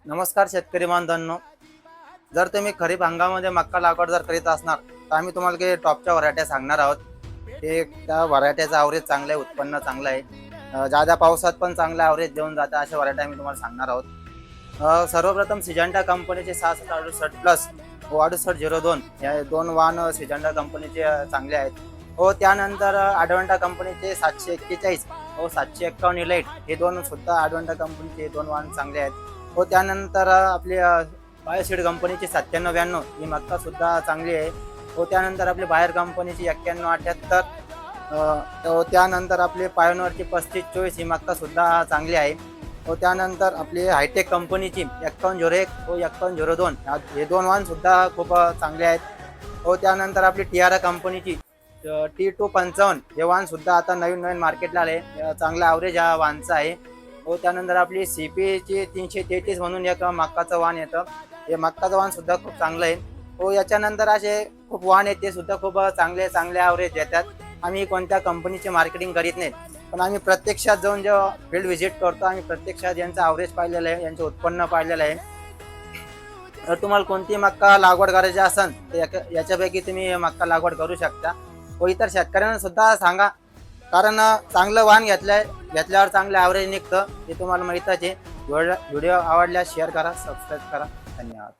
नमस्कार शेतकरी बांधवांनो. जर तुम्ही खरीप हंगामामध्ये मक्का लागवड जर करीत असणार तर आम्ही तुम्हाला काही टॉपच्या व्हरायट्या सांगणार आहोत. ते त्या व्हरायट्याचा ॲव्हरेज चांगलं आहे, उत्पन्न चांगलं आहे, जादा पावसात पण चांगला ॲव्हरेज देऊन जातं अशा व्हरायट्या आम्ही तुम्हाला सांगणार आहोत. सर्वप्रथम सिजंटा कंपनीचे 6668 प्लस व 6802 या दोन वाहन सिजंटा कंपनीचे चांगले आहेत. हो त्यानंतर अडवंटा कंपनीचे 741 व 751 इलाइट हे दोन सुद्धा अडवंटा कंपनीचे दोन वाहन चांगले आहेत. हो त्यानंतर आपले बायोसीड कंपनीची 9792 ही मक्का सुद्धा चांगली आहे. हो त्यानंतर आपली बाहेर कंपनीची 9178 तो त्यानंतर आपले पायोनवरची 3524 ही मक्का सुद्धा चांगली आहे. हो त्यानंतर आपली हायटेक कंपनीची 5101 व 5102 हे दोन वाहन सुद्धा खूप चांगले आहेत. हो त्यानंतर आपली टियारा कंपनीची T255 हे वाहन सुद्धा आता नवीन नवीन मार्केटला आले, चांगला ॲव्हरेज हा वाहनचा आहे. हो त्यानंतर आपली CP ची 333 म्हणून एक मक्काचं वाहन येतं, हे मक्काचं वाहन सुद्धा खूप चांगलं आहे. हो याच्यानंतर असे खूप वाहन आहेत ते सुद्धा खूप चांगले चांगले ॲव्हरेज देतात. आम्ही कोणत्या कंपनीची मार्केटिंग करीत नाहीत, पण आम्ही प्रत्यक्षात जाऊन जेव्हा फील्ड व्हिजिट करतो आम्ही प्रत्यक्षात यांचं ॲव्हरेज पाहिलेलं आहे, यांचं उत्पन्न पाहिलेलं आहे. जर तुम्हाला कोणती मक्का लागवड करायची असेल तर याच्यापैकी तुम्ही मक्का लागवड करू शकता व इतर शेतकऱ्यांना सुद्धा सांगा, कारण चांगलं वाहन घेतल्यावर चांगलं ॲव्हरेज निघतं हे तुम्हाला माहीतच आहे. व्हिडिओ आवडल्यास शेअर करा, सबस्क्राईब करा. धन्यवाद.